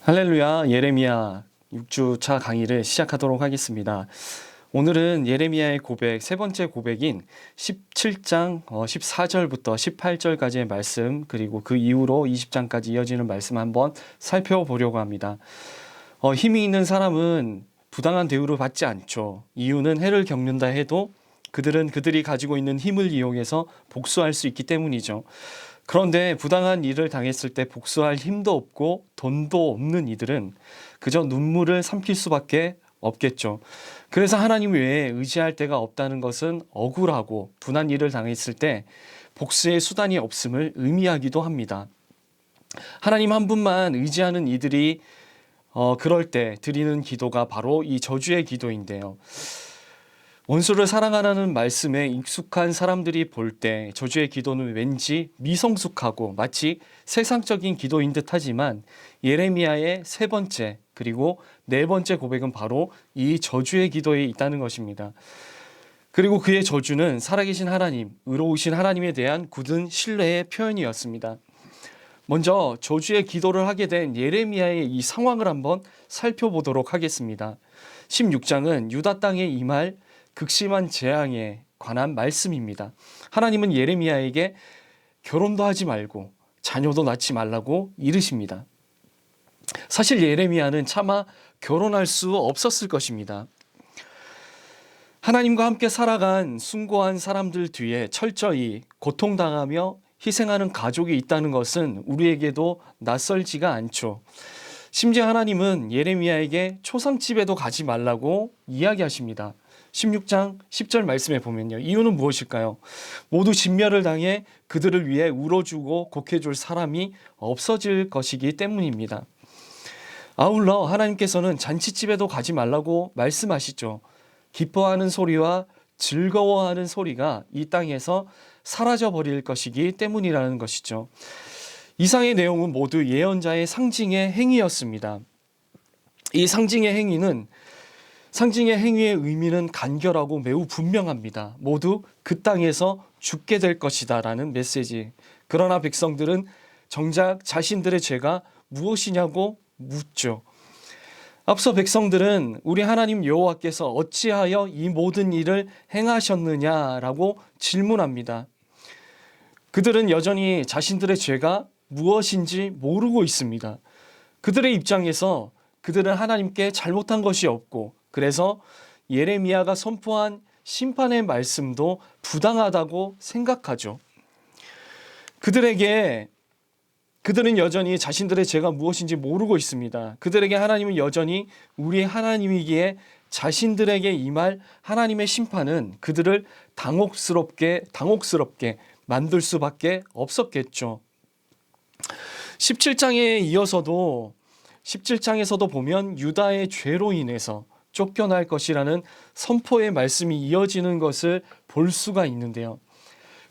할렐루야, 예레미야 6주차 강의를 시작하도록 하겠습니다. 오늘은 예레미야의 고백, 세 번째 고백인 17장 14절부터 18절까지의 말씀, 그리고 그 이후로 20장까지 이어지는 말씀 한번 살펴보려고 합니다. 힘이 있는 사람은 부당한 대우를 받지 않죠. 이유는 해를 겪는다 해도 그들은 그들이 가지고 있는 힘을 이용해서 복수할 수 있기 때문이죠. 그런데 부당한 일을 당했을 때 복수할 힘도 없고 돈도 없는 이들은 그저 눈물을 삼킬 수밖에 없겠죠. 그래서 하나님 외에 의지할 데가 없다는 것은 억울하고 분한 일을 당했을 때 복수의 수단이 없음을 의미하기도 합니다. 하나님 한 분만 의지하는 이들이 그럴 때 드리는 기도가 바로 이 저주의 기도인데요. 원수를 사랑하라는 말씀에 익숙한 사람들이 볼 때 저주의 기도는 왠지 미성숙하고 마치 세상적인 기도인 듯 하지만 예레미야의 세 번째 그리고 네 번째 고백은 바로 이 저주의 기도에 있다는 것입니다. 그리고 그의 저주는 살아계신 하나님, 의로우신 하나님에 대한 굳은 신뢰의 표현이었습니다. 먼저 저주의 기도를 하게 된 예레미야의 이 상황을 한번 살펴보도록 하겠습니다. 16장은 유다 땅에 임할 극심한 재앙에 관한 말씀입니다. 하나님은 예레미야에게 결혼도 하지 말고 자녀도 낳지 말라고 이르십니다. 사실 예레미야는 차마 결혼할 수 없었을 것입니다. 하나님과 함께 살아간 숭고한 사람들 뒤에 철저히 고통당하며 희생하는 가족이 있다는 것은 우리에게도 낯설지가 않죠. 심지어 하나님은 예레미야에게 초상집에도 가지 말라고 이야기하십니다. 16장 10절 말씀에 보면요. 이유는 무엇일까요? 모두 진멸을 당해 그들을 위해 울어주고 곡해줄 사람이 없어질 것이기 때문입니다. 아울러 하나님께서는 잔치집에도 가지 말라고 말씀하시죠. 기뻐하는 소리와 즐거워하는 소리가 이 땅에서 사라져 버릴 것이기 때문이라는 것이죠. 이상의 내용은 모두 예언자의 상징의 행위였습니다. 이 상징의 행위의 의미는 간결하고 매우 분명합니다. 모두 그 땅에서 죽게 될 것이다 라는 메시지. 그러나 백성들은 정작 자신들의 죄가 무엇이냐고 묻죠. 앞서 백성들은 우리 하나님 여호와께서 어찌하여 이 모든 일을 행하셨느냐라고 질문합니다. 그들은 여전히 자신들의 죄가 무엇인지 모르고 있습니다. 그들의 입장에서 그들은 하나님께 잘못한 것이 없고 그래서 예레미야가 선포한 심판의 말씀도 부당하다고 생각하죠. 그들은 여전히 자신들의 죄가 무엇인지 모르고 있습니다. 그들에게 하나님은 여전히 우리 하나님이기에 자신들에게 임할 하나님의 심판은 그들을 당혹스럽게 만들 수밖에 없었겠죠. 17장에서도 보면 유다의 죄로 인해서 쫓겨날 것이라는 선포의 말씀이 이어지는 것을 볼 수가 있는데요.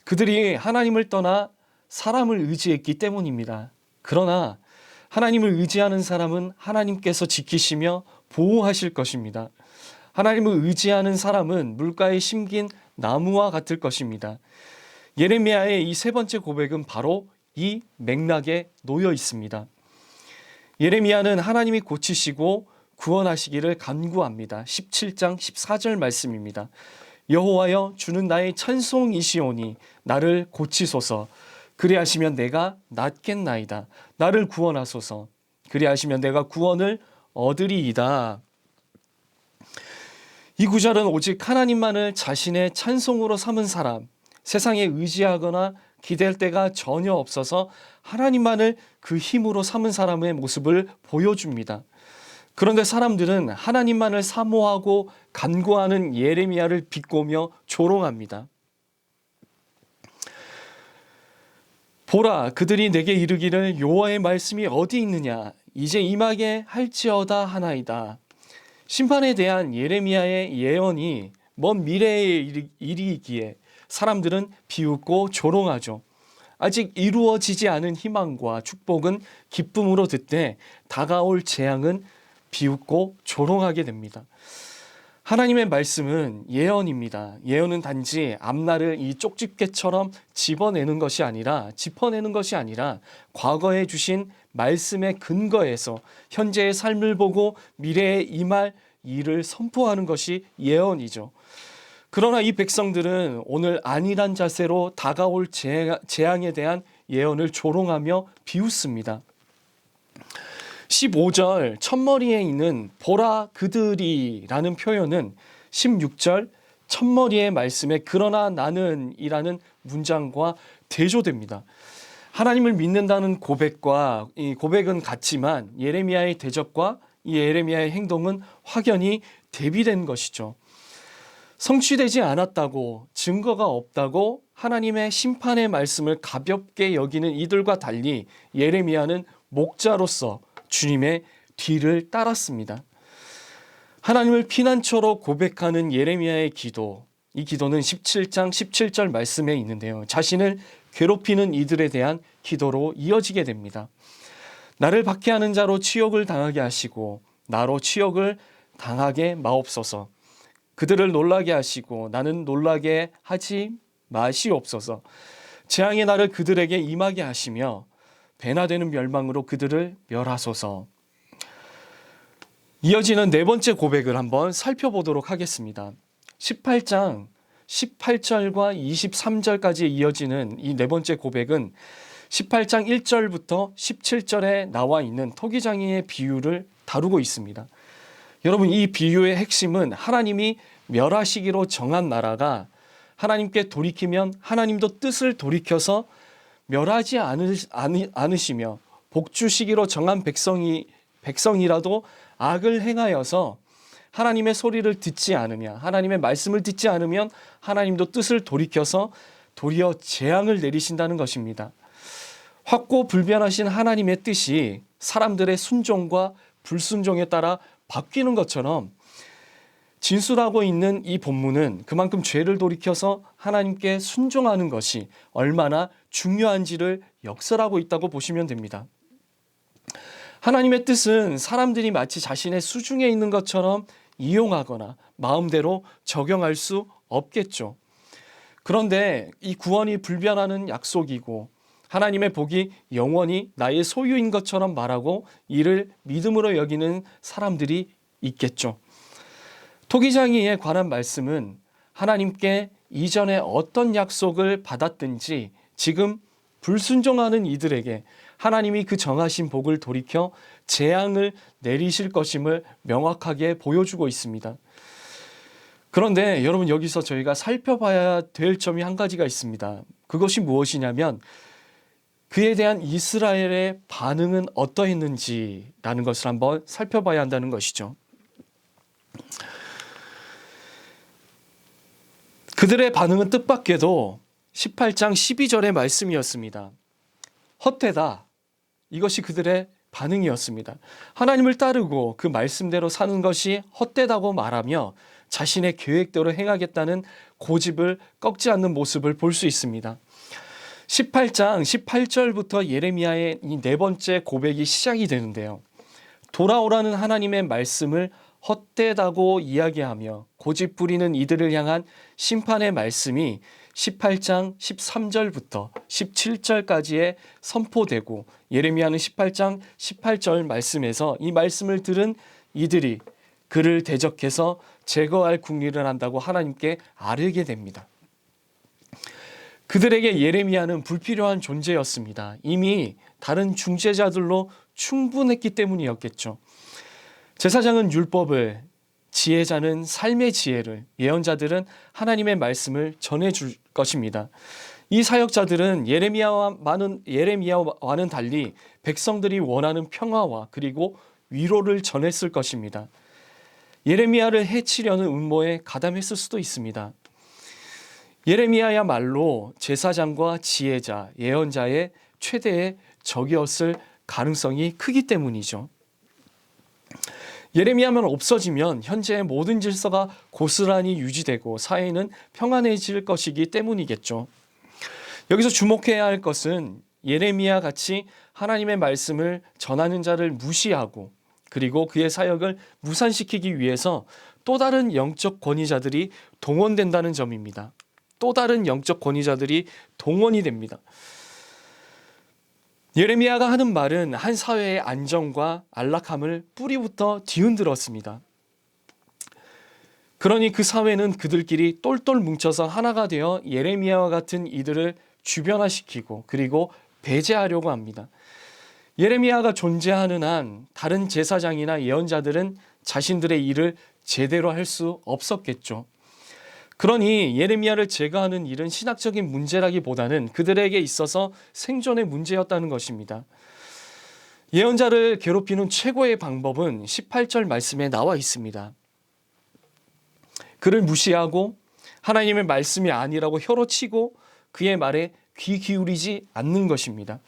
그들이 하나님을 떠나 사람을 의지했기 때문입니다. 그러나 하나님을 의지하는 사람은 하나님께서 지키시며 보호하실 것입니다. 하나님을 의지하는 사람은 물가에 심긴 나무와 같을 것입니다. 예레미야의 이 세 번째 고백은 바로 이 맥락에 놓여 있습니다. 예레미야는 하나님이 고치시고 구원하시기를 간구합니다. 17장 14절 말씀입니다. 여호와여 주는 나의 찬송이시오니 나를 고치소서. 그리하시면 내가 낫겠나이다. 나를 구원하소서. 그리하시면 내가 구원을 얻으리이다. 이 구절은 오직 하나님만을 자신의 찬송으로 삼은 사람, 세상에 의지하거나 기댈 데가 전혀 없어서 하나님만을 그 힘으로 삼은 사람의 모습을 보여줍니다. 그런데 사람들은 하나님만을 사모하고 간구하는 예레미야를 비꼬며 조롱합니다. 보라, 그들이 내게 이르기를 여호와의 말씀이 어디 있느냐? 이제 임하게 할지어다 하나이다. 심판에 대한 예레미야의 예언이 먼 미래의 일이기에 사람들은 비웃고 조롱하죠. 아직 이루어지지 않은 희망과 축복은 기쁨으로 듣되 다가올 재앙은 비웃고 조롱하게 됩니다. 하나님의 말씀은 예언입니다. 예언은 단지 앞날을 이 쪽집게처럼 짚어내는 것이 아니라 과거에 주신 말씀에 근거해서 현재의 삶을 보고 미래에 임할 일을 선포하는 것이 예언이죠. 그러나 이 백성들은 오늘 안일한 자세로 다가올 재앙에 대한 예언을 조롱하며 비웃습니다. 15절 첫머리에 있는 보라 그들이라는 표현은 16절 첫머리의 말씀에 그러나 나는 이라는 문장과 대조됩니다. 하나님을 믿는다는 고백과 이 고백은 같지만 예레미야의 대접과 이 예레미야의 행동은 확연히 대비된 것이죠. 성취되지 않았다고 증거가 없다고 하나님의 심판의 말씀을 가볍게 여기는 이들과 달리 예레미야는 목자로서 주님의 뒤를 따랐습니다. 하나님을 피난처로 고백하는 예레미야의 기도, 이 기도는 17장 17절 말씀에 있는데요. 자신을 괴롭히는 이들에 대한 기도로 이어지게 됩니다. 나를 박해하는 자로 치욕을 당하게 하시고 나로 치욕을 당하게 마옵소서. 그들을 놀라게 하시고 나는 놀라게 하지 마시옵소서. 재앙의 날을 그들에게 임하게 하시며 배나 되는 멸망으로 그들을 멸하소서. 이어지는 네 번째 고백을 한번 살펴보도록 하겠습니다. 18장 18절과 23절까지 이어지는 이 네 번째 고백은 18장 1절부터 17절에 나와 있는 토기장이의 비유를 다루고 있습니다. 여러분, 이 비유의 핵심은 하나님이 멸하시기로 정한 나라가 하나님께 돌이키면 하나님도 뜻을 돌이켜서 멸하지 않으시며 복주시기로 정한 백성이라도 악을 행하여서 하나님의 소리를 듣지 않으며 하나님의 말씀을 듣지 않으면 하나님도 뜻을 돌이켜서 도리어 재앙을 내리신다는 것입니다. 확고불변하신 하나님의 뜻이 사람들의 순종과 불순종에 따라 바뀌는 것처럼 진술하고 있는 이 본문은 그만큼 죄를 돌이켜서 하나님께 순종하는 것이 얼마나 중요한지를 역설하고 있다고 보시면 됩니다. 하나님의 뜻은 사람들이 마치 자신의 수중에 있는 것처럼 이용하거나 마음대로 적용할 수 없겠죠. 그런데 이 구원이 불변하는 약속이고 하나님의 복이 영원히 나의 소유인 것처럼 말하고 이를 믿음으로 여기는 사람들이 있겠죠. 토기장이에 관한 말씀은 하나님께 이전에 어떤 약속을 받았든지 지금 불순종하는 이들에게 하나님이 그 정하신 복을 돌이켜 재앙을 내리실 것임을 명확하게 보여주고 있습니다. 그런데 여러분, 여기서 저희가 살펴봐야 될 점이 한 가지가 있습니다. 그것이 무엇이냐면 그에 대한 이스라엘의 반응은 어떠했는지라는 것을 한번 살펴봐야 한다는 것이죠. 그들의 반응은 뜻밖에도 18장 12절의 말씀이었습니다. 헛되다. 이것이 그들의 반응이었습니다. 하나님을 따르고 그 말씀대로 사는 것이 헛되다고 말하며 자신의 계획대로 행하겠다는 고집을 꺾지 않는 모습을 볼 수 있습니다. 18장 18절부터 예레미야의 이 네 번째 고백이 시작이 되는데요. 돌아오라는 하나님의 말씀을 헛되다고 이야기하며 고집 부리는 이들을 향한 심판의 말씀이 18장 13절부터 17절까지에 선포되고 예레미야는 18장 18절 말씀에서 이 말씀을 들은 이들이 그를 대적해서 제거할 궁리를 한다고 하나님께 아뢰게 됩니다. 그들에게 예레미야는 불필요한 존재였습니다. 이미 다른 중재자들로 충분했기 때문이었겠죠. 제사장은 율법을, 지혜자는 삶의 지혜를, 예언자들은 하나님의 말씀을 전해줄 것입니다. 이 사역자들은 예레미야와는 달리 백성들이 원하는 평화와 그리고 위로를 전했을 것입니다. 예레미야를 해치려는 음모에 가담했을 수도 있습니다. 예레미야야말로 제사장과 지혜자, 예언자의 최대의 적이었을 가능성이 크기 때문이죠. 예레미야만 없어지면 현재의 모든 질서가 고스란히 유지되고 사회는 평안해질 것이기 때문이겠죠. 여기서 주목해야 할 것은 예레미야 같이 하나님의 말씀을 전하는 자를 무시하고 그리고 그의 사역을 무산시키기 위해서 또 다른 영적 권위자들이 동원된다는 점입니다. 또 다른 영적 권위자들이 동원이 됩니다. 예레미야가 하는 말은 한 사회의 안정과 안락함을 뿌리부터 뒤흔들었습니다. 그러니 그 사회는 그들끼리 똘똘 뭉쳐서 하나가 되어 예레미야와 같은 이들을 주변화시키고 그리고 배제하려고 합니다. 예레미야가 존재하는 한 다른 제사장이나 예언자들은 자신들의 일을 제대로 할 수 없었겠죠. 그러니 예레미야를 제거하는 일은 신학적인 문제라기보다는 그들에게 있어서 생존의 문제였다는 것입니다. 예언자를 괴롭히는 최고의 방법은 18절 말씀에 나와 있습니다. 그를 무시하고 하나님의 말씀이 아니라고 혀로 치고 그의 말에 귀 기울이지 않는 것입니다.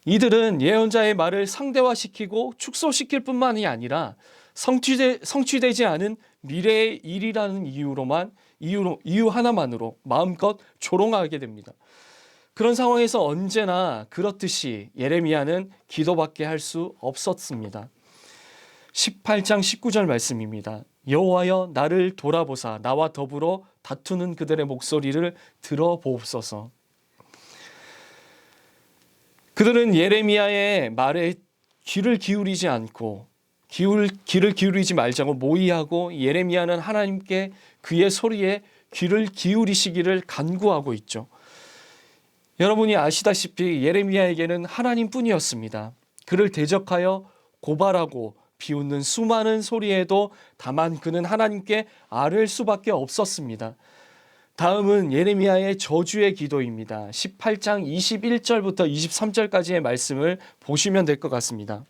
이들은 예언자의 말을 상대화시키고 축소시킬 뿐만이 아니라 성취되지 않은 미래의 일이라는 이유 하나만으로 마음껏 조롱하게 됩니다. 그런 상황에서 언제나 그렇듯이 예레미야는 기도밖에 할 수 없었습니다. 18장 19절 말씀입니다. 여호와여 나를 돌아보사 나와 더불어 다투는 그들의 목소리를 들어보옵소서. 그들은 예레미야의 말에 귀를 기울이지 않고 귀를 기울이지 말자고 모의하고 예레미야는 하나님께 그의 소리에 귀를 기울이시기를 간구하고 있죠. 여러분이 아시다시피 예레미야에게는 하나님뿐이었습니다. 그를 대적하여 고발하고 비웃는 수많은 소리에도 다만 그는 하나님께 아뢰을 수밖에 없었습니다. 다음은 예레미야의 저주의 기도입니다. 18장 21절부터 23절까지의 말씀을 보시면 될 것 같습니다.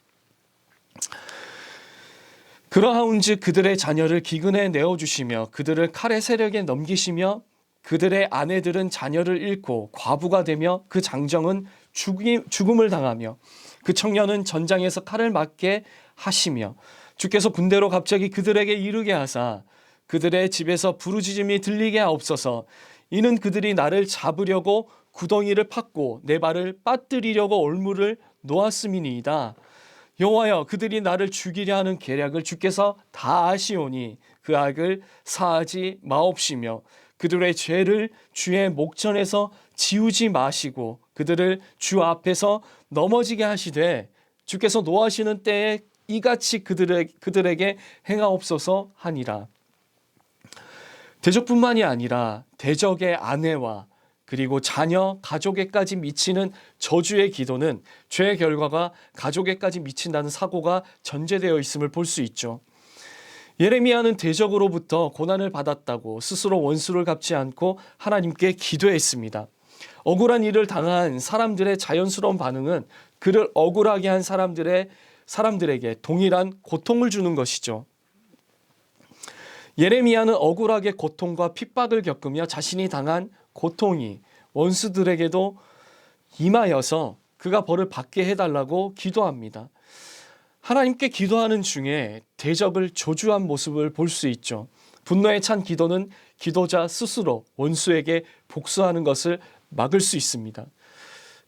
그러하온즉 그들의 자녀를 기근에 내어주시며 그들을 칼의 세력에 넘기시며 그들의 아내들은 자녀를 잃고 과부가 되며 그 장정은 죽음을 당하며 그 청년은 전장에서 칼을 맞게 하시며 주께서 군대로 갑자기 그들에게 이르게 하사 그들의 집에서 부르짖음이 들리게 하옵소서. 이는 그들이 나를 잡으려고 구덩이를 팠고 내 발을 빠뜨리려고 올무를 놓았음이니이다. 여호와여 그들이 나를 죽이려 하는 계략을 주께서 다 아시오니 그 악을 사하지 마옵시며 그들의 죄를 주의 목전에서 지우지 마시고 그들을 주 앞에서 넘어지게 하시되 주께서 노하시는 때에 이같이 그들에게 행하옵소서 하니라. 대적뿐만이 아니라 대적의 아내와 그리고 자녀, 가족에까지 미치는 저주의 기도는 죄의 결과가 가족에까지 미친다는 사고가 전제되어 있음을 볼 수 있죠. 예레미야는 대적으로부터 고난을 받았다고 스스로 원수를 갚지 않고 하나님께 기도했습니다. 억울한 일을 당한 사람들의 자연스러운 반응은 그를 억울하게 한 사람들에게 동일한 고통을 주는 것이죠. 예레미야는 억울하게 고통과 핍박을 겪으며 자신이 당한 고통이 원수들에게도 임하여서 그가 벌을 받게 해달라고 기도합니다. 하나님께 기도하는 중에 대적을 저주한 모습을 볼 수 있죠. 분노에 찬 기도는 기도자 스스로 원수에게 복수하는 것을 막을 수 있습니다.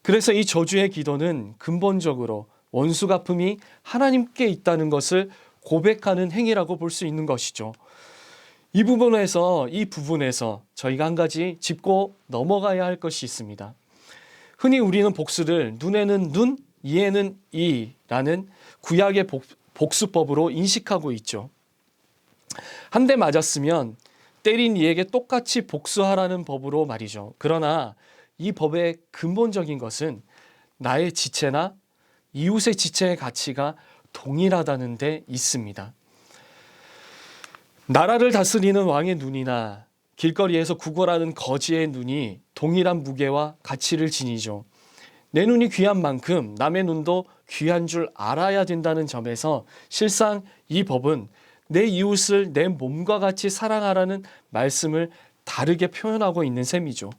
그래서 이 저주의 기도는 근본적으로 원수 갚음이 하나님께 있다는 것을 고백하는 행위라고 볼 수 있는 것이죠. 이 부분에서 저희가 한 가지 짚고 넘어가야 할 것이 있습니다. 흔히 우리는 복수를 눈에는 눈, 이에는 이라는 구약의 복수법으로 인식하고 있죠. 한 대 맞았으면 때린 이에게 똑같이 복수하라는 법으로 말이죠. 그러나 이 법의 근본적인 것은 나의 지체나 이웃의 지체의 가치가 동일하다는 데 있습니다. 나라를 다스리는 왕의 눈이나 길거리에서 구걸하는 거지의 눈이 동일한 무게와 가치를 지니죠. 내 눈이 귀한 만큼 남의 눈도 귀한 줄 알아야 된다는 점에서 실상 이 법은 내 이웃을 내 몸과 같이 사랑하라는 말씀을 다르게 표현하고 있는 셈이죠.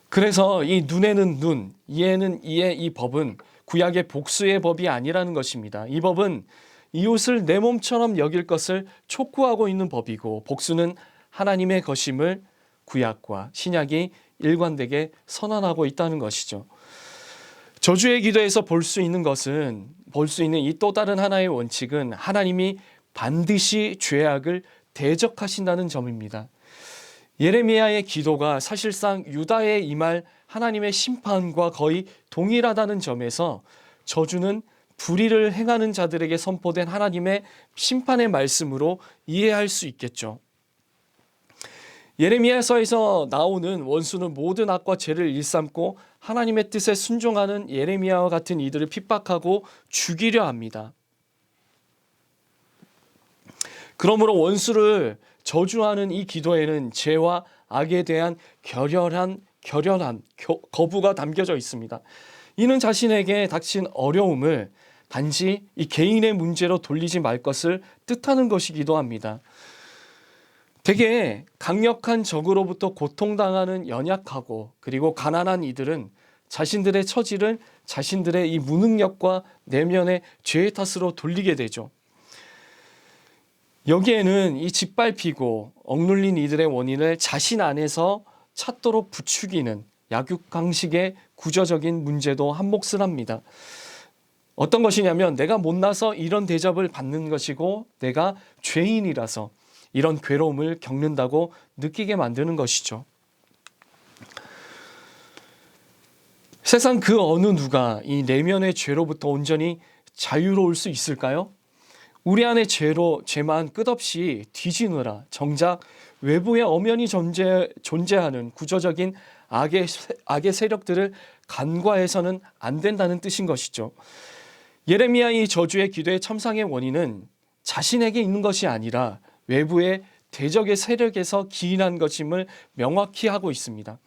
그래서 이 눈에는 눈, 이에는 이의 이 법은 구약의 복수의 법이 아니라는 것입니다. 이 법은 이웃을 내 몸처럼 여길 것을 촉구하고 있는 법이고 복수는 하나님의 것임을 구약과 신약이 일관되게 선언하고 있다는 것이죠. 저주의 기도에서 볼 수 있는 이 또 다른 하나의 원칙은 하나님이 반드시 죄악을 대적하신다는 점입니다. 예레미야의 기도가 사실상 유다에 임할 하나님의 심판과 거의 동일하다는 점에서 저주는 불의를 행하는 자들에게 선포된 하나님의 심판의 말씀으로 이해할 수 있겠죠. 예레미야서에서 나오는 원수는 모든 악과 죄를 일삼고 하나님의 뜻에 순종하는 예레미야와 같은 이들을 핍박하고 죽이려 합니다. 그러므로 원수를 저주하는 이 기도에는 죄와 악에 대한 결연한 거부가 담겨져 있습니다. 이는 자신에게 닥친 어려움을 단지 이 개인의 문제로 돌리지 말 것을 뜻하는 것이기도 합니다. 대개 강력한 적으로부터 고통당하는 연약하고 그리고 가난한 이들은 자신들의 처지를 자신들의 이 무능력과 내면의 죄의 탓으로 돌리게 되죠. 여기에는 이 짓밟히고 억눌린 이들의 원인을 자신 안에서 찾도록 부추기는 약육강식의 구조적인 문제도 한몫을 합니다. 어떤 것이냐면 내가 못나서 이런 대접을 받는 것이고 내가 죄인이라서 이런 괴로움을 겪는다고 느끼게 만드는 것이죠. 세상 그 어느 누가 이 내면의 죄로부터 온전히 자유로울 수 있을까요? 우리 안의 죄만 끝없이 뒤지느라 정작 외부에 엄연히 존재하는 구조적인 악의 세력들을 간과해서는 안 된다는 뜻인 것이죠. 예레미야의 저주의 기도의 참상의 원인은 자신에게 있는 것이 아니라 외부의 대적의 세력에서 기인한 것임을 명확히 하고 있습니다.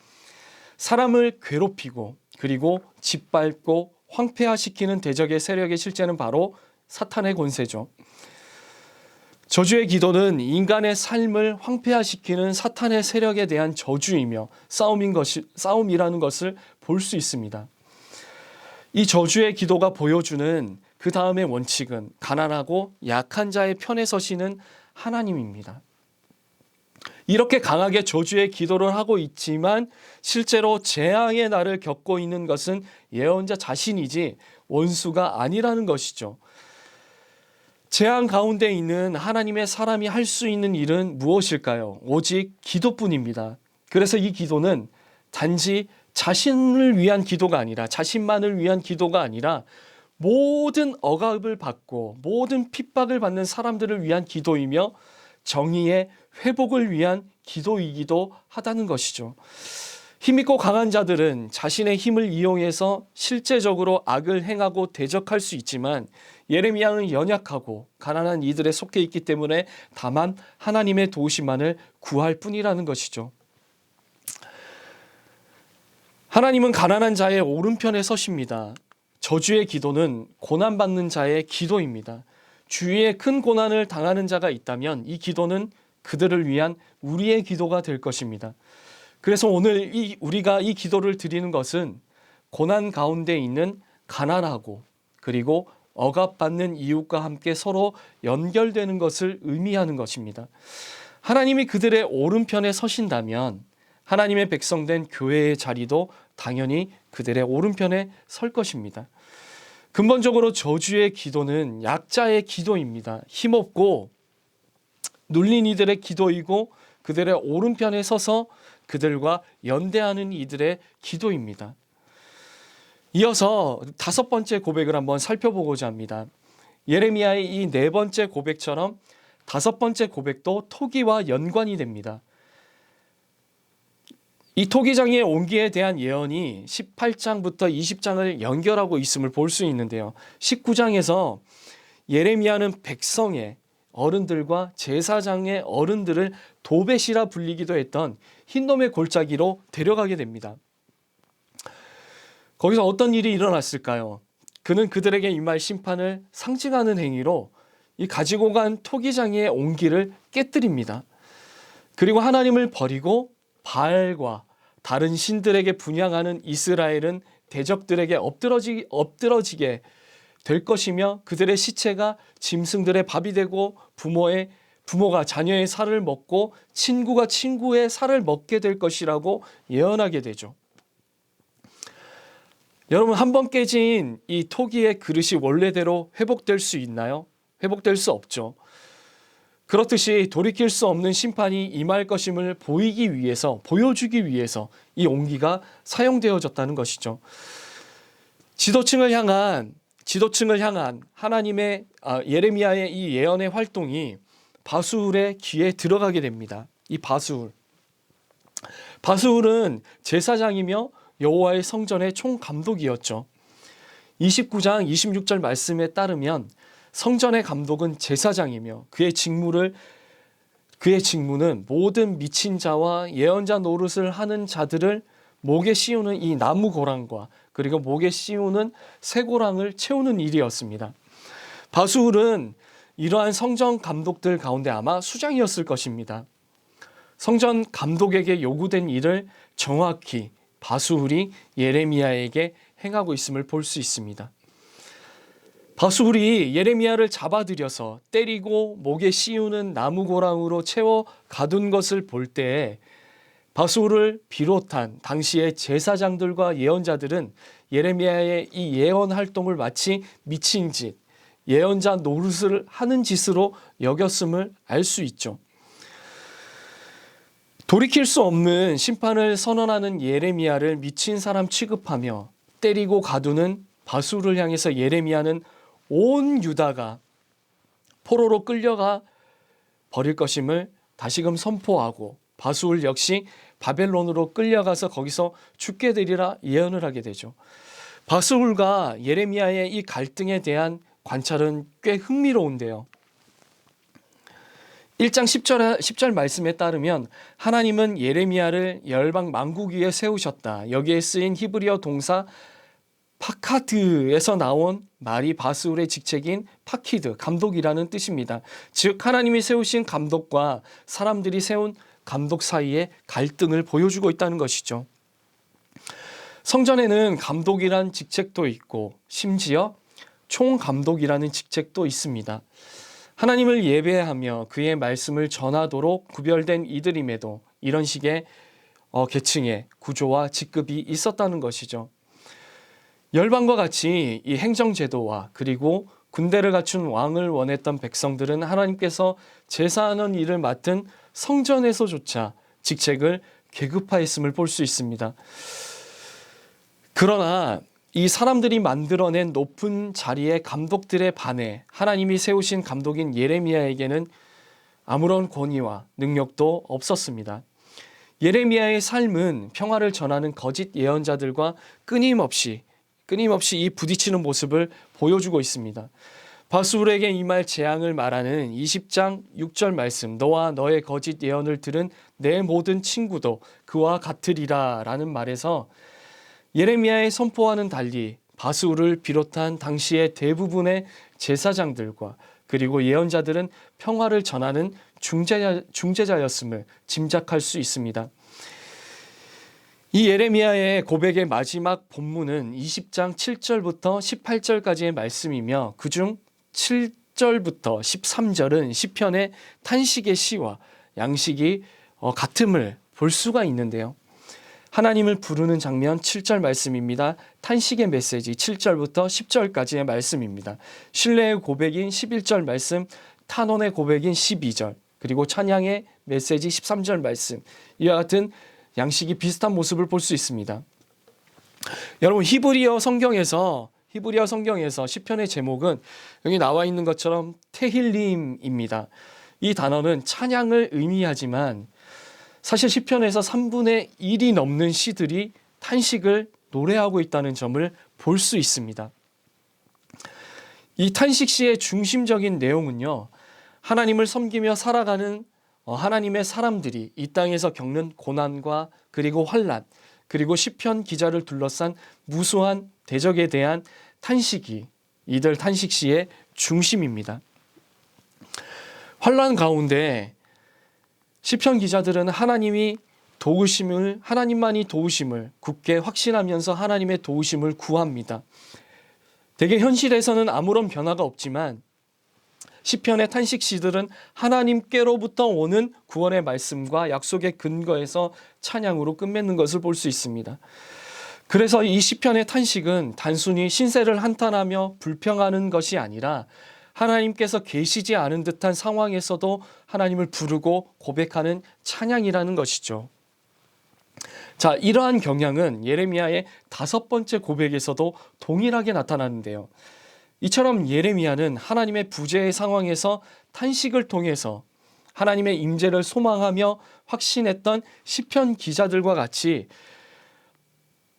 사람을 괴롭히고 그리고 짓밟고 황폐화시키는 대적의 세력의 실제는 바로 사탄의 권세죠. 저주의 기도는 인간의 삶을 황폐화시키는 사탄의 세력에 대한 저주이며 싸움이라는 것을 볼 수 있습니다. 이 저주의 기도가 보여주는 그 다음의 원칙은 가난하고 약한 자의 편에 서시는 하나님입니다. 이렇게 강하게 저주의 기도를 하고 있지만 실제로 재앙의 날을 겪고 있는 것은 예언자 자신이지 원수가 아니라는 것이죠. 재앙 가운데 있는 하나님의 사람이 할 수 있는 일은 무엇일까요? 오직 기도뿐입니다. 그래서 이 기도는 단지 자신을 위한 기도가 아니라 자신만을 위한 기도가 아니라 모든 억압을 받고 모든 핍박을 받는 사람들을 위한 기도이며 정의의 회복을 위한 기도이기도 하다는 것이죠. 힘있고 강한 자들은 자신의 힘을 이용해서 실제적으로 악을 행하고 대적할 수 있지만 예레미야는 연약하고 가난한 이들에 속해 있기 때문에 다만 하나님의 도우심만을 구할 뿐이라는 것이죠. 하나님은 가난한 자의 오른편에 서십니다. 저주의 기도는 고난받는 자의 기도입니다. 주위에 큰 고난을 당하는 자가 있다면 이 기도는 그들을 위한 우리의 기도가 될 것입니다. 그래서 오늘 우리가 이 기도를 드리는 것은 고난 가운데 있는 가난하고 그리고 억압받는 이웃과 함께 서로 연결되는 것을 의미하는 것입니다. 하나님이 그들의 오른편에 서신다면 하나님의 백성된 교회의 자리도 당연히 그들의 오른편에 설 것입니다. 근본적으로 저주의 기도는 약자의 기도입니다. 힘없고 눌린 이들의 기도이고 그들의 오른편에 서서 그들과 연대하는 이들의 기도입니다. 이어서 5번째 고백을 한번 살펴보고자 합니다. 예레미야의 이 4번째 고백처럼 5번째 고백도 토기와 연관이 됩니다. 이 토기장의 온기에 대한 예언이 18장부터 20장을 연결하고 있음을 볼 수 있는데요. 19장에서 예레미야는 백성의 어른들과 제사장의 어른들을 도벳이라 불리기도 했던 흰놈의 골짜기로 데려가게 됩니다. 거기서 어떤 일이 일어났을까요? 그는 그들에게 임할 심판을 상징하는 행위로 이 가지고 간 토기장의 온기를 깨뜨립니다. 그리고 하나님을 버리고 바알과 다른 신들에게 분향하는 이스라엘은 대적들에게 엎드러지게 될 것이며 그들의 시체가 짐승들의 밥이 되고 부모가 자녀의 살을 먹고 친구가 친구의 살을 먹게 될 것이라고 예언하게 되죠. 여러분, 한번 깨진 이 토기의 그릇이 원래대로 회복될 수 있나요? 회복될 수 없죠. 그렇듯이 돌이킬 수 없는 심판이 임할 것임을 보이기 위해서, 보여주기 위해서 이 옹기가 사용되어졌다는 것이죠. 지도층을 향한 하나님의 예레미야의 이 예언의 활동이 바수울의 귀에 들어가게 됩니다. 이 바수울은 제사장이며 여호와의 성전의 총감독이었죠. 29장 26절 말씀에 따르면 성전의 감독은 제사장이며 그의 직무는 모든 미친 자와 예언자 노릇을 하는 자들을 목에 씌우는 이 나무 고랑과 그리고 목에 씌우는 쇠고랑을 채우는 일이었습니다. 바수울은 이러한 성전 감독들 가운데 아마 수장이었을 것입니다. 성전 감독에게 요구된 일을 정확히 바수울이 예레미야에게 행하고 있음을 볼 수 있습니다. 바수울이 예레미야를 잡아들여서 때리고 목에 씌우는 나무고랑으로 채워 가둔 것을 볼 때 바수울을 비롯한 당시의 제사장들과 예언자들은 예레미야의 이 예언 활동을 마치 미친 짓, 예언자 노릇을 하는 짓으로 여겼음을 알 수 있죠. 돌이킬 수 없는 심판을 선언하는 예레미야를 미친 사람 취급하며 때리고 가두는 바수울을 향해서 예레미야는 온 유다가 포로로 끌려가 버릴 것임을 다시금 선포하고 바수울 역시 바벨론으로 끌려가서 거기서 죽게 되리라 예언을 하게 되죠. 바수울과 예레미야의 이 갈등에 대한 관찰은 꽤 흥미로운데요. 1장 10절 말씀에 따르면 하나님은 예레미야를 열방 만국 위에 세우셨다. 여기에 쓰인 히브리어 동사 파카드에서 나온 말이 바수울의 직책인 파키드, 감독이라는 뜻입니다. 즉 하나님이 세우신 감독과 사람들이 세운 감독 사이의 갈등을 보여주고 있다는 것이죠. 성전에는 감독이란 직책도 있고 심지어 총감독이라는 직책도 있습니다. 하나님을 예배하며 그의 말씀을 전하도록 구별된 이들임에도 이런 식의 계층의 구조와 직급이 있었다는 것이죠. 열방과 같이 이 행정제도와 그리고 군대를 갖춘 왕을 원했던 백성들은 하나님께서 제사하는 일을 맡은 성전에서조차 직책을 계급화했음을 볼 수 있습니다. 그러나 이 사람들이 만들어낸 높은 자리의 감독들에 반해 하나님이 세우신 감독인 예레미야에게는 아무런 권위와 능력도 없었습니다. 예레미야의 삶은 평화를 전하는 거짓 예언자들과 끊임없이 이 부딪히는 모습을 보여주고 있습니다. 바수울에게 임할 재앙을 말하는 20장 6절 말씀, 너와 너의 거짓 예언을 들은 내 모든 친구도 그와 같으리라 라는 말에서 예레미야의 선포와는 달리 바수울을 비롯한 당시의 대부분의 제사장들과 그리고 예언자들은 평화를 전하는 중재자였음을 짐작할 수 있습니다. 이 예레미야의 고백의 마지막 본문은 20장 7절부터 18절까지의 말씀이며 그중 7절부터 13절은 시편의 탄식의 시와 양식이 같음을 볼 수가 있는데요. 하나님을 부르는 장면 7절 말씀입니다. 탄식의 메시지 7절부터 10절까지의 말씀입니다. 신뢰의 고백인 11절 말씀, 탄원의 고백인 12절, 그리고 찬양의 메시지 13절 말씀, 이와 같은 양식이 비슷한 모습을 볼 수 있습니다. 여러분 히브리어 성경에서 시편의 제목은 여기 나와 있는 것처럼 테힐림입니다. 이 단어는 찬양을 의미하지만 사실 시편에서 3분의 1이 넘는 시들이 탄식을 노래하고 있다는 점을 볼 수 있습니다. 이 탄식 시의 중심적인 내용은요, 하나님을 섬기며 살아가는 하나님의 사람들이 이 땅에서 겪는 고난과 그리고 환난, 그리고 시편 기자를 둘러싼 무수한 대적에 대한 탄식이 이들 탄식 시의 중심입니다. 환난 가운데 시편 기자들은 하나님만이 도우심을 굳게 확신하면서 하나님의 도우심을 구합니다. 대개 현실에서는 아무런 변화가 없지만 시편의 탄식 시들은 하나님께로부터 오는 구원의 말씀과 약속의 근거에서 찬양으로 끝맺는 것을 볼 수 있습니다. 그래서 이 시편의 탄식은 단순히 신세를 한탄하며 불평하는 것이 아니라 하나님께서 계시지 않은 듯한 상황에서도 하나님을 부르고 고백하는 찬양이라는 것이죠. 자, 이러한 경향은 예레미야의 5번째 고백에서도 동일하게 나타나는데요. 이처럼 예레미야는 하나님의 부재의 상황에서 탄식을 통해서 하나님의 임재를 소망하며 확신했던 시편 기자들과 같이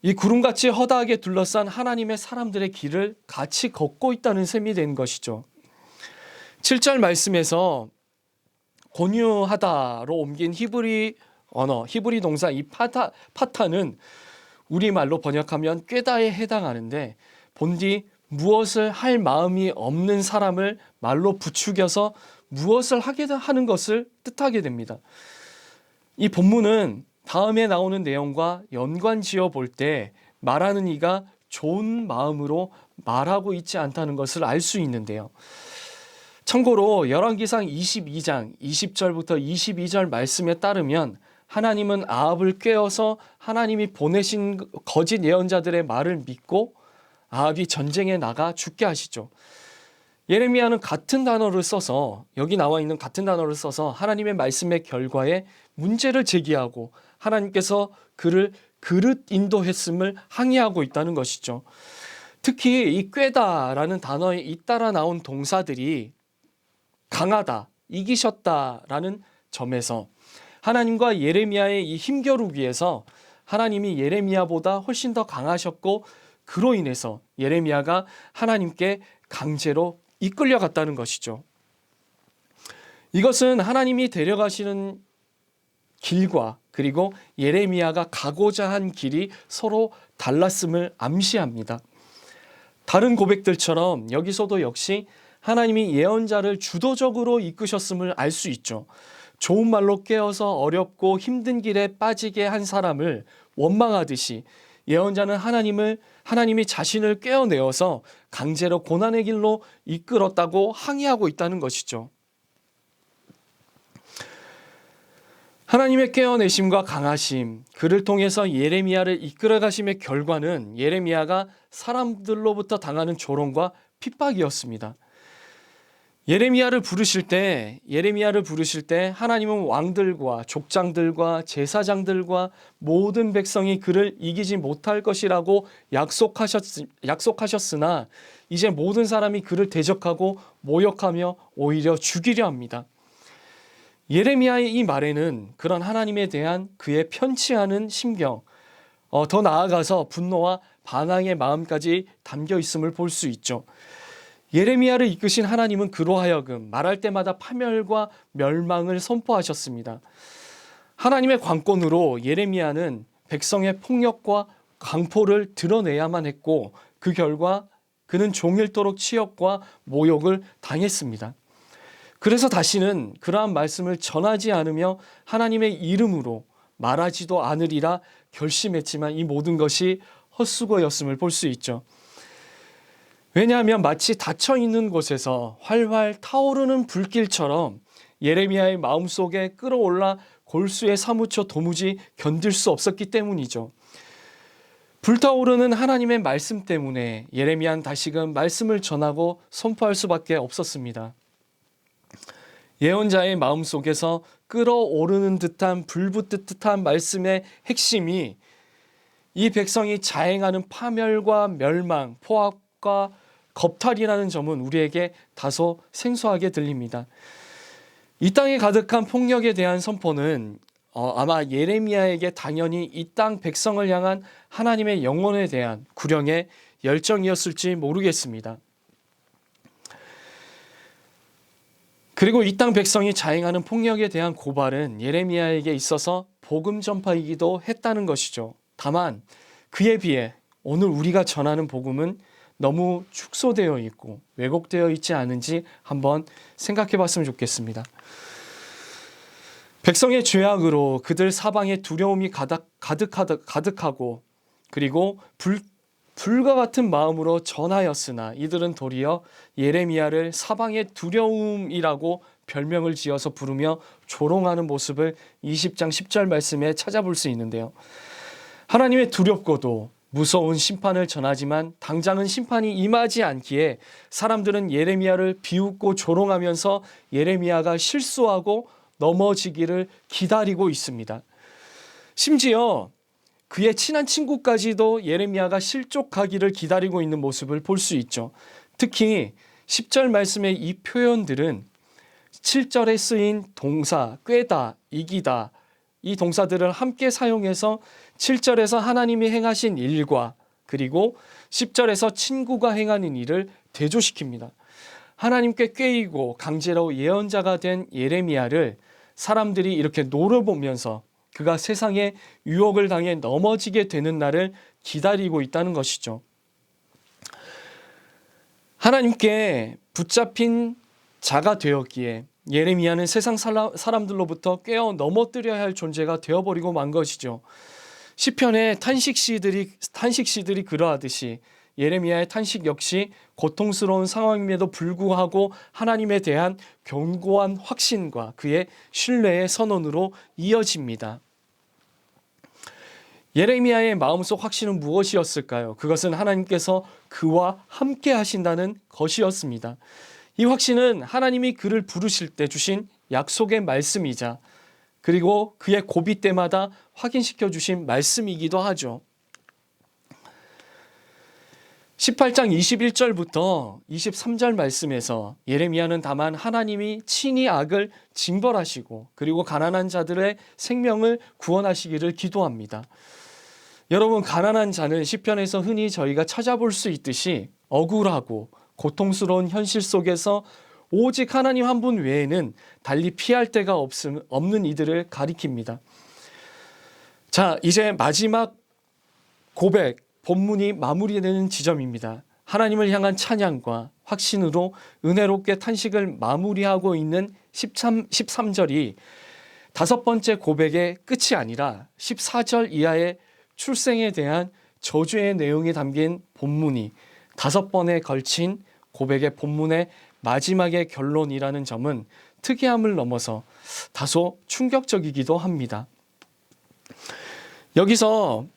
이 구름같이 허다하게 둘러싼 하나님의 사람들의 길을 같이 걷고 있다는 셈이 된 것이죠. 7절 말씀에서 권유하다로 옮긴 히브리 언어, 히브리 동사 이 파타는 우리말로 번역하면 꾀다에 해당하는데 본디 무엇을 할 마음이 없는 사람을 말로 부추겨서 무엇을 하게 하는 것을 뜻하게 됩니다. 이 본문은 다음에 나오는 내용과 연관 지어 볼 때 말하는 이가 좋은 마음으로 말하고 있지 않다는 것을 알 수 있는데요. 참고로 열왕기상 22장 20절부터 22절 말씀에 따르면 하나님은 아합을 꾀어서 하나님이 보내신 거짓 예언자들의 말을 믿고 아합이 전쟁에 나가 죽게 하시죠. 예레미야는 같은 단어를 써서 여기 나와 있는 같은 단어를 써서 하나님의 말씀의 결과에 문제를 제기하고 하나님께서 그를 그릇 인도했음을 항의하고 있다는 것이죠. 특히 이 꾀다라는 단어에 잇따라 나온 동사들이 강하다, 이기셨다라는 점에서 하나님과 예레미야의 이 힘겨루기에서 하나님이 예레미야보다 훨씬 더 강하셨고 그로 인해서 예레미야가 하나님께 강제로 이끌려갔다는 것이죠. 이것은 하나님이 데려가시는 길과 그리고 예레미야가 가고자 한 길이 서로 달랐음을 암시합니다. 다른 고백들처럼 여기서도 역시 하나님이 예언자를 주도적으로 이끄셨음을 알 수 있죠. 좋은 말로 깨어서 어렵고 힘든 길에 빠지게 한 사람을 원망하듯이 예언자는 하나님이 자신을 깨어내어서 강제로 고난의 길로 이끌었다고 항의하고 있다는 것이죠. 하나님의 깨어내심과 강하심, 그를 통해서 예레미야를 이끌어 가심의 결과는 예레미야가 사람들로부터 당하는 조롱과 핍박이었습니다. 예레미야를 부르실 때 하나님은 왕들과 족장들과 제사장들과 모든 백성이 그를 이기지 못할 것이라고 약속하셨으나 이제 모든 사람이 그를 대적하고 모욕하며 오히려 죽이려 합니다. 예레미야의 이 말에는 그런 하나님에 대한 그의 편치 않은 심경, 더 나아가서 분노와 반항의 마음까지 담겨 있음을 볼 수 있죠. 예레미야를 이끄신 하나님은 그로 하여금 말할 때마다 파멸과 멸망을 선포하셨습니다. 하나님의 관건으로 예레미야는 백성의 폭력과 강포를 드러내야만 했고 그 결과 그는 종일토록 치욕과 모욕을 당했습니다. 그래서 다시는 그러한 말씀을 전하지 않으며 하나님의 이름으로 말하지도 않으리라 결심했지만 이 모든 것이 헛수고였음을 볼 수 있죠. 왜냐하면 마치 닫혀있는 곳에서 활활 타오르는 불길처럼 예레미야의 마음속에 끌어올라 골수에 사무쳐 도무지 견딜 수 없었기 때문이죠. 불타오르는 하나님의 말씀 때문에 예레미야는 다시금 말씀을 전하고 선포할 수밖에 없었습니다. 예언자의 마음속에서 끓어오르는 듯한 불붙듯 듯한 말씀의 핵심이 이 백성이 자행하는 파멸과 멸망, 포악과 겁탈이라는 점은 우리에게 다소 생소하게 들립니다. 이 땅에 가득한 폭력에 대한 선포는 아마 예레미야에게 당연히 이 땅 백성을 향한 하나님의 영혼에 대한 구령의 열정이었을지 모르겠습니다. 그리고 이 땅 백성이 자행하는 폭력에 대한 고발은 예레미야에게 있어서 복음 전파이기도 했다는 것이죠. 다만 그에 비해 오늘 우리가 전하는 복음은 너무 축소되어 있고 왜곡되어 있지 않은지 한번 생각해 봤으면 좋겠습니다. 백성의 죄악으로 그들 사방에 두려움이 가득하고 그리고 불과 같은 마음으로 전하였으나 이들은 도리어 예레미야를 사방의 두려움이라고 별명을 지어서 부르며 조롱하는 모습을 20장 10절 말씀에 찾아볼 수 있는데요. 하나님의 두렵고도 무서운 심판을 전하지만 당장은 심판이 임하지 않기에 사람들은 예레미야를 비웃고 조롱하면서 예레미야가 실수하고 넘어지기를 기다리고 있습니다. 심지어 그의 친한 친구까지도 예레미야가 실족하기를 기다리고 있는 모습을 볼 수 있죠. 특히 10절 말씀의 이 표현들은 7절에 쓰인 동사 꾀다, 이기다 이 동사들을 함께 사용해서 7절에서 하나님이 행하신 일과 그리고 10절에서 친구가 행하는 일을 대조시킵니다. 하나님께 꾀이고 강제로 예언자가 된 예레미야를 사람들이 이렇게 노려보면서 그가 세상의 유혹을 당해 넘어지게 되는 날을 기다리고 있다는 것이죠. 하나님께 붙잡힌 자가 되었기에 예레미야는 세상 사람들로부터 꿰어 넘어뜨려야 할 존재가 되어버리고 만 것이죠. 시편의 탄식시들이 그러하듯이 예레미야의 탄식 역시 고통스러운 상황임에도 불구하고 하나님에 대한 견고한 확신과 그의 신뢰의 선언으로 이어집니다. 예레미야의 마음속 확신은 무엇이었을까요? 그것은 하나님께서 그와 함께 하신다는 것이었습니다. 이 확신은 하나님이 그를 부르실 때 주신 약속의 말씀이자 그리고 그의 고비 때마다 확인시켜 주신 말씀이기도 하죠. 18장 21절부터 23절 말씀에서 예레미야는 다만 하나님이 친히 악을 징벌하시고 그리고 가난한 자들의 생명을 구원하시기를 기도합니다. 여러분, 가난한 자는 시편에서 흔히 저희가 찾아볼 수 있듯이 억울하고 고통스러운 현실 속에서 오직 하나님 한 분 외에는 달리 피할 데가 없는 이들을 가리킵니다. 자, 이제 마지막 고백, 본문이 마무리되는 지점입니다. 하나님을 향한 찬양과 확신으로 은혜롭게 탄식을 마무리하고 있는 13절이 다섯 번째 고백의 끝이 아니라 14절 이하의 출생에 대한 저주의 내용이 담긴 본문이 다섯 번에 걸친 고백의 본문의 마지막의 결론이라는 점은 특이함을 넘어서 다소 충격적이기도 합니다. 여기서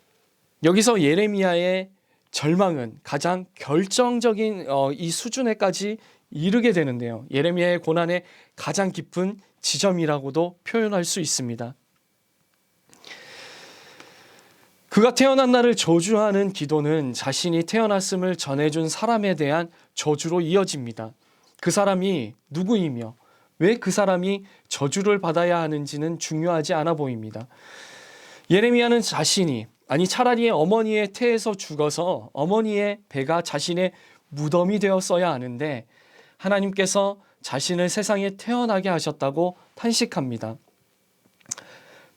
예레미야의 절망은 가장 결정적인 이 수준에까지 이르게 되는데요. 예레미야의 고난의 가장 깊은 지점이라고도 표현할 수 있습니다. 그가 태어난 날을 저주하는 기도는 자신이 태어났음을 전해준 사람에 대한 저주로 이어집니다. 그 사람이 누구이며 왜 그 사람이 저주를 받아야 하는지는 중요하지 않아 보입니다. 예레미야는 차라리 어머니의 태에서 죽어서 어머니의 배가 자신의 무덤이 되었어야 하는데 하나님께서 자신을 세상에 태어나게 하셨다고 탄식합니다.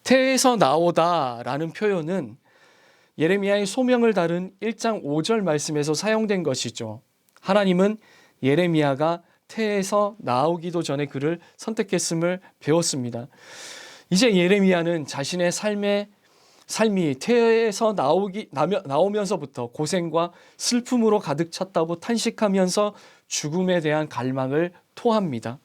태에서 나오다라는 표현은 예레미야의 소명을 다룬 1장 5절 말씀에서 사용된 것이죠. 하나님은 예레미야가 태에서 나오기도 전에 그를 선택했음을 배웠습니다. 이제 예레미야는 자신의 삶이 태에서 나오면서부터 고생과 슬픔으로 가득 찼다고 탄식하면서 죽음에 대한 갈망을 토합니다.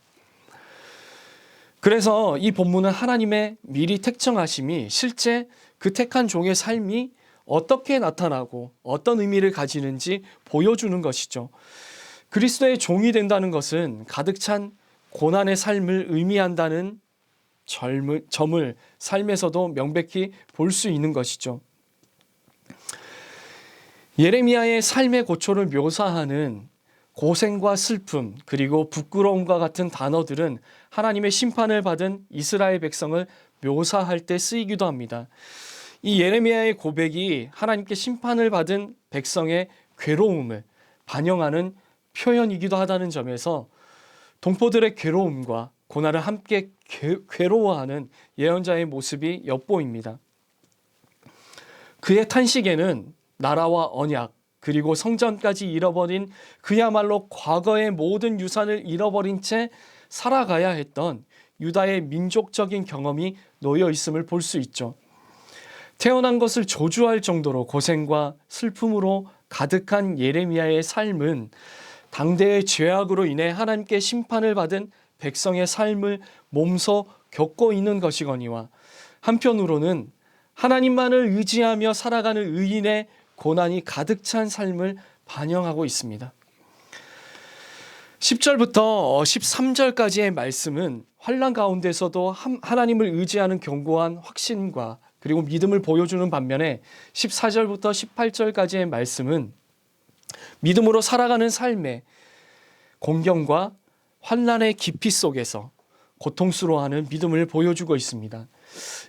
그래서 이 본문은 하나님의 미리 택정하심이 실제 그 택한 종의 삶이 어떻게 나타나고 어떤 의미를 가지는지 보여주는 것이죠. 그리스도의 종이 된다는 것은 가득 찬 고난의 삶을 의미한다는 점을 삶에서도 명백히 볼 수 있는 것이죠. 예레미야의 삶의 고초를 묘사하는 고생과 슬픔 그리고 부끄러움과 같은 단어들은 하나님의 심판을 받은 이스라엘 백성을 묘사할 때 쓰이기도 합니다. 이 예레미야의 고백이 하나님께 심판을 받은 백성의 괴로움을 반영하는 표현이기도 하다는 점에서 동포들의 괴로움과 고난을 함께 괴로워하는 예언자의 모습이 엿보입니다. 그의 탄식에는 나라와 언약 그리고 성전까지 잃어버린 그야말로 과거의 모든 유산을 잃어버린 채 살아가야 했던 유다의 민족적인 경험이 놓여 있음을 볼 수 있죠. 태어난 것을 저주할 정도로 고생과 슬픔으로 가득한 예레미야의 삶은 당대의 죄악으로 인해 하나님께 심판을 받은 백성의 삶을 몸소 겪고 있는 것이거니와 한편으로는 하나님만을 의지하며 살아가는 의인의 고난이 가득 찬 삶을 반영하고 있습니다. 10절부터 13절까지의 말씀은 환난 가운데서도 하나님을 의지하는 견고한 확신과 그리고 믿음을 보여주는 반면에 14절부터 18절까지의 말씀은 믿음으로 살아가는 삶의 공경과 환난의 깊이 속에서 고통스러워하는 믿음을 보여주고 있습니다.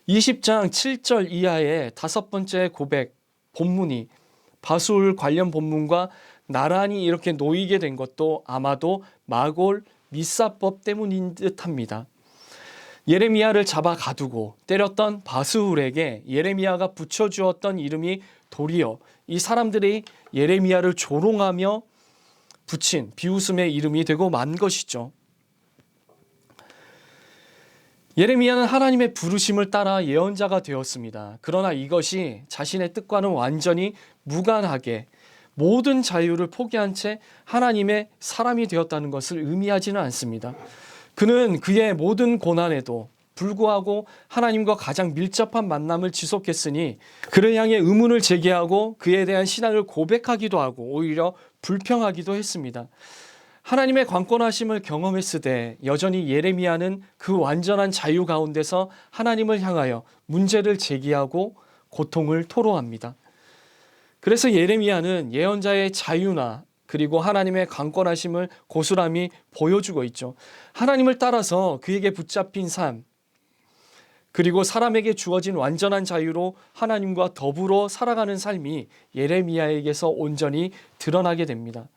20장 7절 이하의 5번째 고백 본문이 바술 관련 본문과 나란히 이렇게 놓이게 된 것도 아마도 마골 미사법 때문인 듯합니다. 예레미야를 잡아 가두고 때렸던 바스울에게 예레미야가 붙여주었던 이름이 도리어 이 사람들이 예레미야를 조롱하며 붙인 비웃음의 이름이 되고 만 것이죠. 예레미야는 하나님의 부르심을 따라 예언자가 되었습니다. 그러나 이것이 자신의 뜻과는 완전히 무관하게 모든 자유를 포기한 채 하나님의 사람이 되었다는 것을 의미하지는 않습니다. 그는 그의 모든 고난에도 불구하고 하나님과 가장 밀접한 만남을 지속했으니 그를 향해 의문을 제기하고 그에 대한 신앙을 고백하기도 하고 오히려 불평하기도 했습니다. 하나님의 관건하심을 경험했으되 여전히 예레미야는 그 완전한 자유 가운데서 하나님을 향하여 문제를 제기하고 고통을 토로합니다. 그래서 예레미야는 예언자의 자유나 그리고 하나님의 강권하심을 고스란히 보여주고 있죠. 하나님을 따라서 그에게 붙잡힌 삶, 그리고 사람에게 주어진 완전한 자유로 하나님과 더불어 살아가는 삶이 예레미야에게서 온전히 드러나게 됩니다.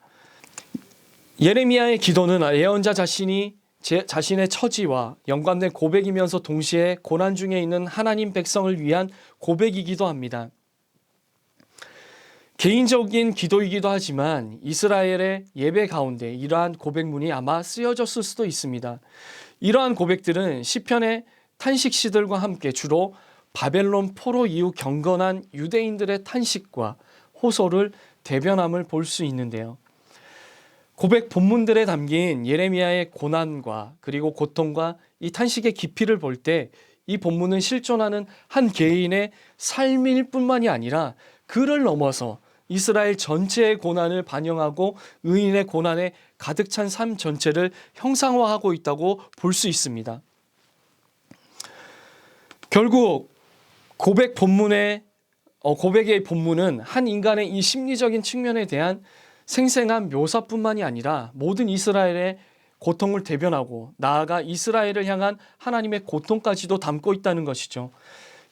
예레미야의 기도는 예언자 자신이 자신의 처지와 연관된 고백이면서 동시에 고난 중에 있는 하나님 백성을 위한 고백이기도 합니다. 개인적인 기도이기도 하지만 이스라엘의 예배 가운데 이러한 고백문이 아마 쓰여졌을 수도 있습니다. 이러한 고백들은 시편의 탄식시들과 함께 주로 바벨론 포로 이후 경건한 유대인들의 탄식과 호소를 대변함을 볼 수 있는데요. 고백 본문들에 담긴 예레미야의 고난과 그리고 고통과 이 탄식의 깊이를 볼 때 이 본문은 실존하는 한 개인의 삶일 뿐만이 아니라 그를 넘어서 이스라엘 전체의 고난을 반영하고 의인의 고난에 가득 찬 삶 전체를 형상화하고 있다고 볼 수 있습니다. 결국 고백의 본문은 한 인간의 이 심리적인 측면에 대한 생생한 묘사뿐만이 아니라 모든 이스라엘의 고통을 대변하고 나아가 이스라엘을 향한 하나님의 고통까지도 담고 있다는 것이죠.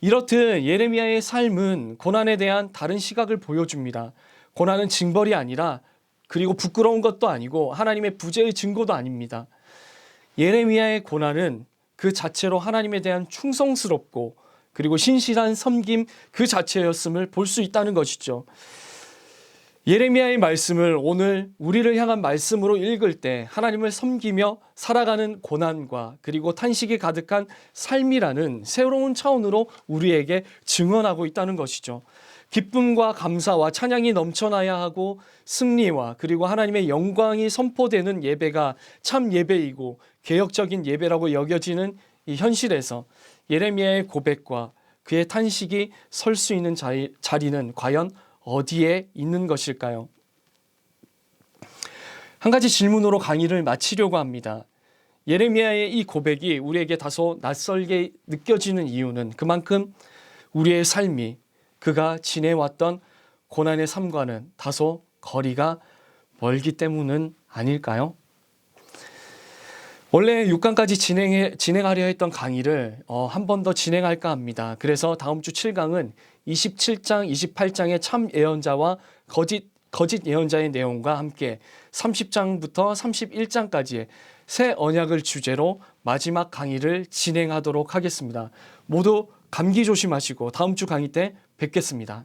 이렇듯 예레미야의 삶은 고난에 대한 다른 시각을 보여줍니다. 고난은 징벌이 아니라 그리고 부끄러운 것도 아니고 하나님의 부재의 증거도 아닙니다. 예레미야의 고난은 그 자체로 하나님에 대한 충성스럽고 그리고 신실한 섬김 그 자체였음을 볼 수 있다는 것이죠. 예레미야의 말씀을 오늘 우리를 향한 말씀으로 읽을 때 하나님을 섬기며 살아가는 고난과 그리고 탄식이 가득한 삶이라는 새로운 차원으로 우리에게 증언하고 있다는 것이죠. 기쁨과 감사와 찬양이 넘쳐나야 하고 승리와 그리고 하나님의 영광이 선포되는 예배가 참 예배이고 개혁적인 예배라고 여겨지는 이 현실에서 예레미야의 고백과 그의 탄식이 설 수 있는 자리는 과연 어디에 있는 것일까요? 한 가지 질문으로 강의를 마치려고 합니다. 예레미야의 이 고백이 우리에게 다소 낯설게 느껴지는 이유는 그만큼 우리의 삶이 그가 지내왔던 고난의 삶과는 다소 거리가 멀기 때문은 아닐까요? 원래 6강까지 진행하려 했던 강의를 한 번 더 진행할까 합니다. 그래서 다음 주 7강은 27장, 28장의 참 예언자와 거짓 예언자의 내용과 함께 30장부터 31장까지의 새 언약을 주제로 마지막 강의를 진행하도록 하겠습니다. 모두 감기 조심하시고 다음 주 강의 때 뵙겠습니다.